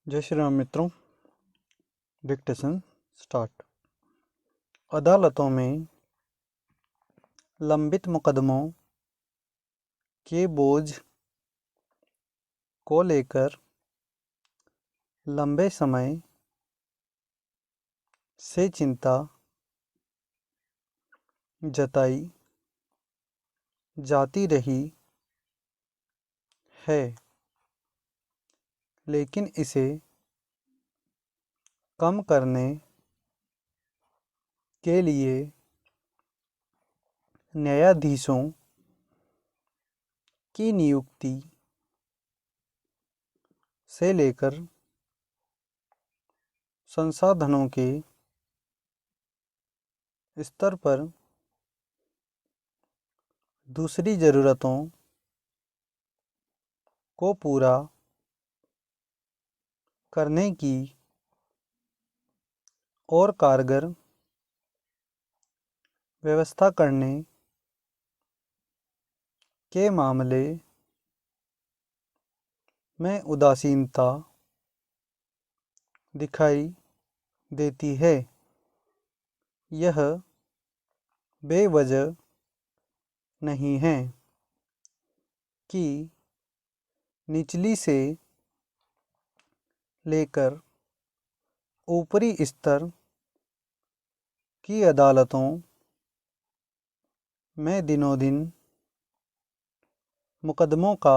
जय श्री राम मित्रों। Dictation start. अदालतों में लंबित मुकदमों के बोझ को लेकर लंबे समय से चिंता जताई जाती रही है, लेकिन इसे कम करने के लिए न्यायाधीशों की नियुक्ति से लेकर संसाधनों के स्तर पर दूसरी ज़रूरतों को पूरा करने की और कारगर व्यवस्था करने के मामले में उदासीनता दिखाई देती है। यह बेवजह नहीं है कि निचली से लेकर ऊपरी स्तर की अदालतों में दिनों दिन मुकदमों का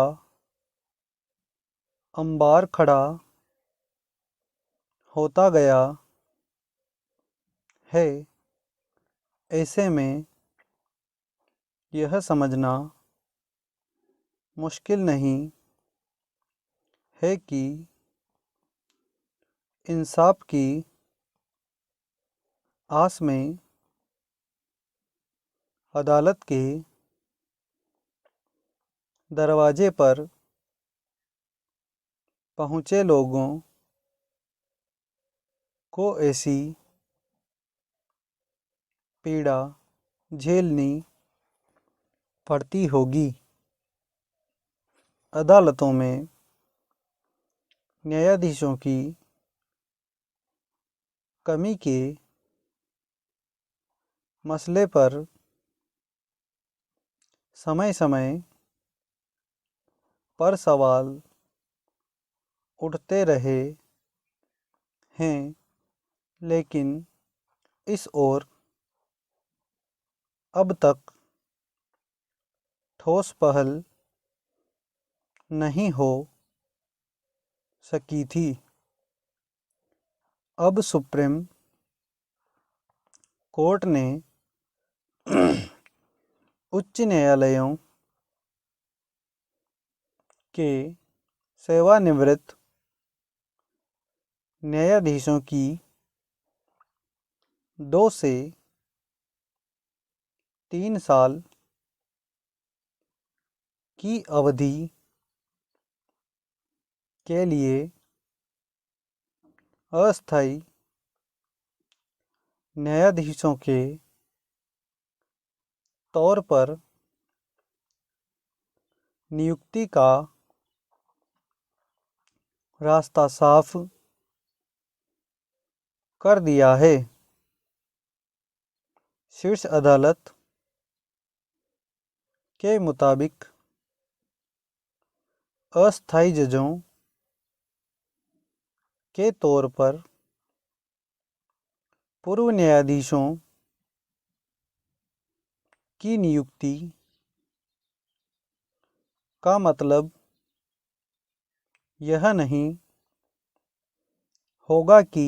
अंबार खड़ा होता गया है। ऐसे में यह समझना मुश्किल नहीं है कि इंसाफ की आस में अदालत के दरवाजे पर पहुँचे लोगों को ऐसी पीड़ा झेलनी पड़ती होगी। अदालतों में न्यायाधीशों की कमी के मसले पर समय समय पर सवाल उठते रहे हैं, लेकिन इस ओर अब तक ठोस पहल नहीं हो सकी थी। अब सुप्रीम कोर्ट ने उच्च न्यायालयों के सेवानिवृत्त न्यायाधीशों की 2 से 3 साल की अवधि के लिए अस्थायी न्यायाधीशों के तौर पर नियुक्ति का रास्ता साफ कर दिया है। शीर्ष अदालत के मुताबिक अस्थायी जजों के तौर पर पूर्व न्यायाधीशों की नियुक्ति का मतलब यह नहीं होगा कि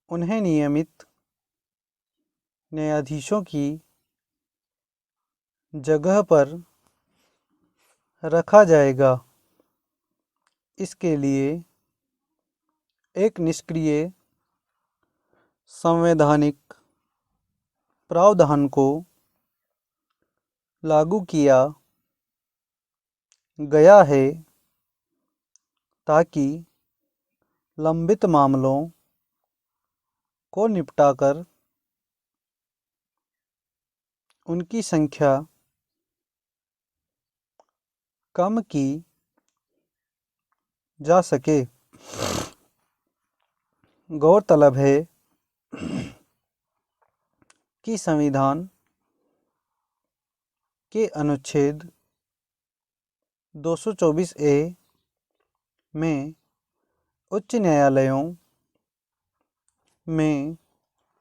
उन्हें नियमित न्यायाधीशों की जगह पर रखा जाएगा। इसके लिए एक निष्क्रिय संवैधानिक प्रावधान को लागू किया गया है ताकि लंबित मामलों को निपटाकर उनकी संख्या कम की जा सके। गौरतलब है कि संविधान के अनुच्छेद 224A में उच्च न्यायालयों में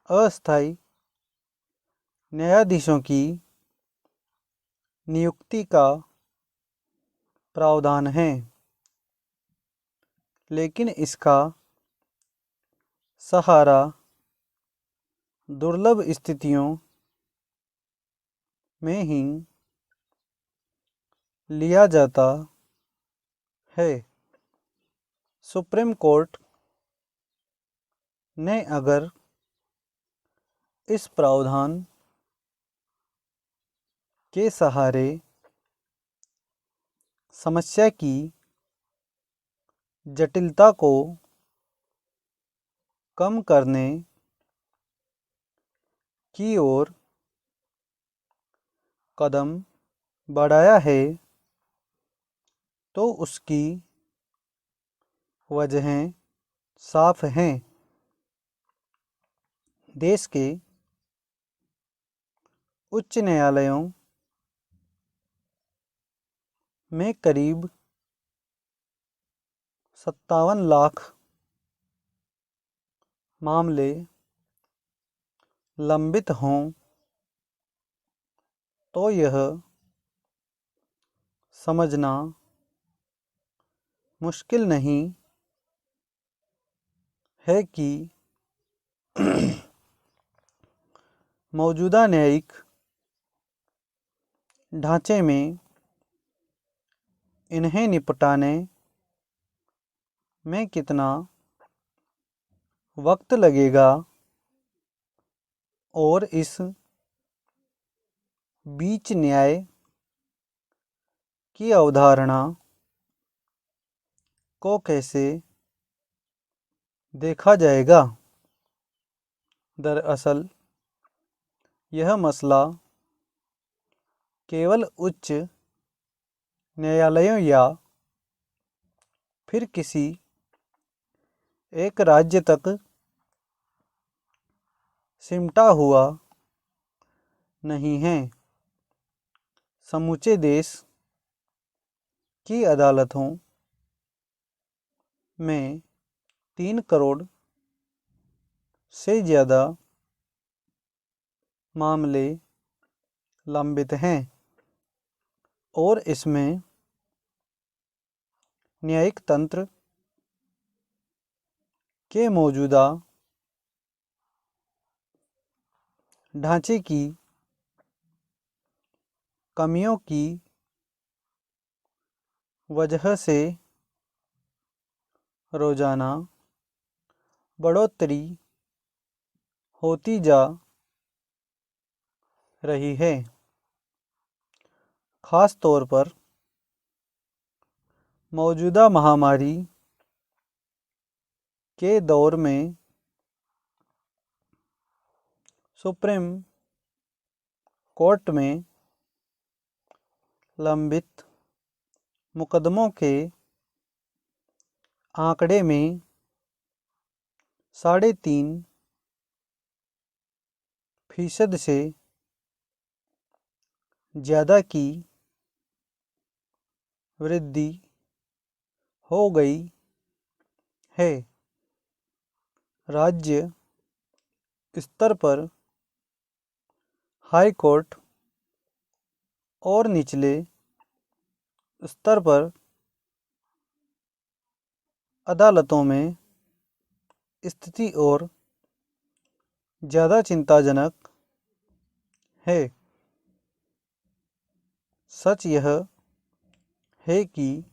अस्थायी न्यायाधीशों की नियुक्ति का प्रावधान है, लेकिन इसका सहारा दुर्लभ स्थितियों में ही लिया जाता है। सुप्रीम कोर्ट ने अगर इस प्रावधान के सहारे समस्या की जटिलता को कम करने की ओर कदम बढ़ाया है, तो उसकी वजहें साफ हैं। देश के उच्च न्यायालयों में करीब 57 लाख मामले लंबित हों तो यह समझना मुश्किल नहीं है कि मौजूदा न्यायिक ढांचे में इन्हें निपटाने में कितना वक्त लगेगा, और इस बीच न्याय की अवधारणा को कैसे देखा जाएगा। दरअसल यह मसला केवल उच्च न्यायालयों या फिर किसी एक राज्य तक सिमटा हुआ नहीं है। समूचे देश की अदालतों में 3 करोड़ से ज़्यादा मामले लंबित हैं, और इसमें न्यायिक तंत्र के मौजूदा ढांचे की कमियों की वजह से रोज़ाना बढ़ोतरी होती जा रही है। ख़ास तौर पर मौजूदा महामारी के दौर में सुप्रीम कोर्ट में लंबित मुकदमों के आंकड़े में 3.5% से ज़्यादा की वृद्धि हो गई है। राज्य स्तर पर हाई कोर्ट और निचले स्तर पर अदालतों में स्थिति और ज़्यादा चिंताजनक है। सच यह है कि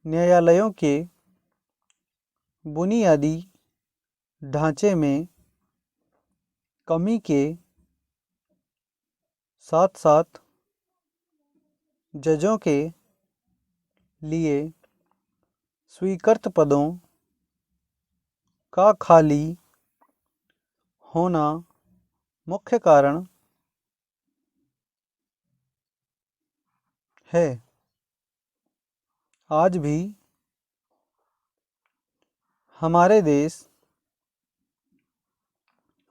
न्यायालयों के बुनियादी ढांचे में कमी के साथ साथ जजों के लिए स्वीकृत पदों का खाली होना मुख्य कारण है। आज भी हमारे देश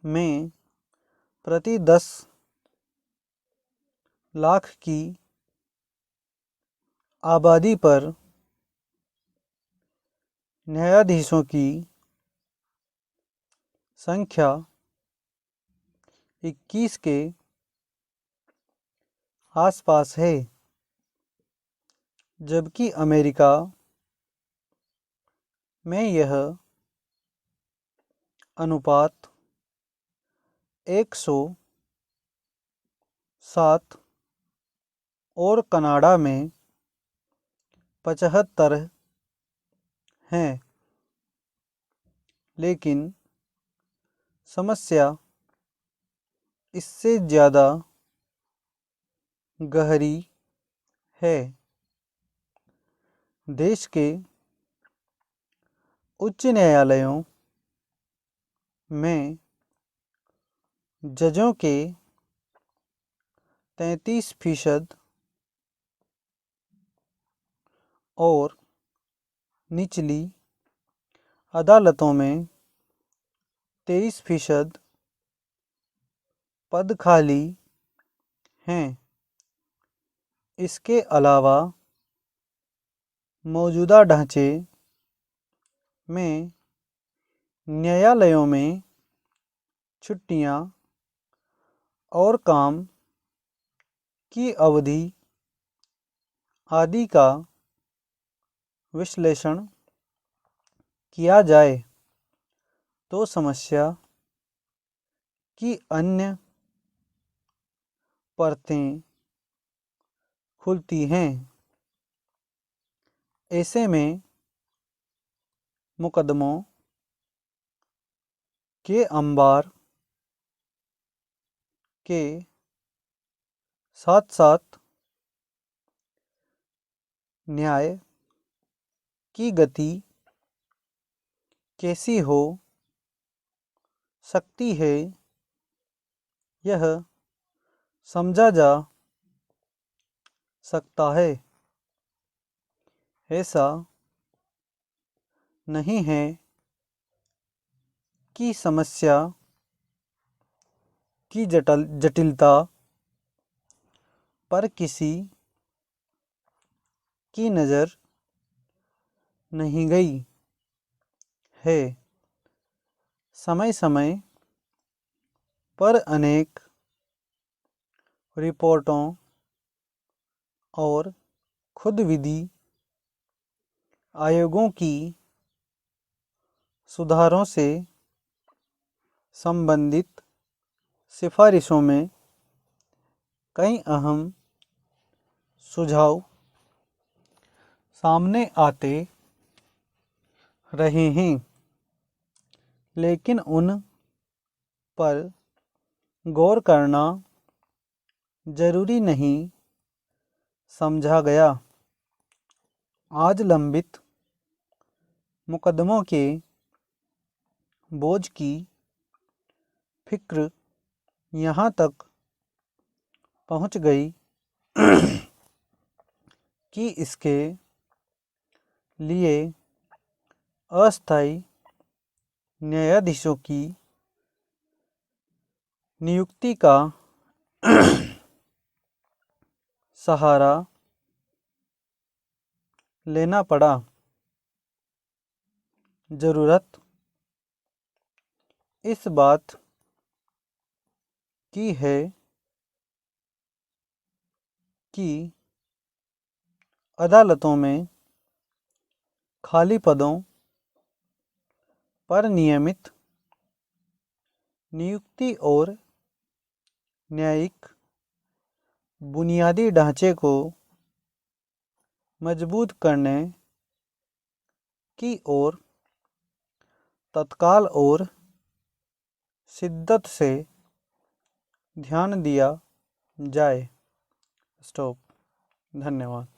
में प्रति 10 लाख की आबादी पर न्यायाधीशों की संख्या 21 के आसपास है, जबकि अमेरिका में यह अनुपात 107 और कनाडा में 75 हैं। लेकिन समस्या इससे ज़्यादा गहरी है। देश के उच्च न्यायालयों में जजों के 33% और निचली अदालतों में 23% पद खाली हैं। इसके अलावा मौजूदा ढांचे में न्यायालयों में छुट्टियां और काम की अवधि आदि का विश्लेषण किया जाए तो समस्या की अन्य परतें खुलती हैं। ऐसे में मुकदमों के अंबार के साथ साथ न्याय की गति कैसी हो सकती है, यह समझा जा सकता है। ऐसा नहीं है कि समस्या की जटिलता पर किसी की नज़र नहीं गई है। समय समय पर अनेक रिपोर्टों और खुद विधि आयोगों की सुधारों से संबंधित सिफारिशों में कई अहम सुझाव सामने आते रहे हैं, लेकिन उन पर गौर करना जरूरी नहीं समझा गया। आज लंबित मुकदमों के बोझ की फिक्र यहाँ तक पहुँच गई कि इसके लिए अस्थायी न्यायाधीशों की नियुक्ति का सहारा लेना पड़ा। ज़रूरत इस बात की है कि अदालतों में खाली पदों पर नियमित नियुक्ति और न्यायिक बुनियादी ढांचे को मजबूत करने की ओर तत्काल और शिद्दत से ध्यान दिया जाए। स्टॉप। धन्यवाद।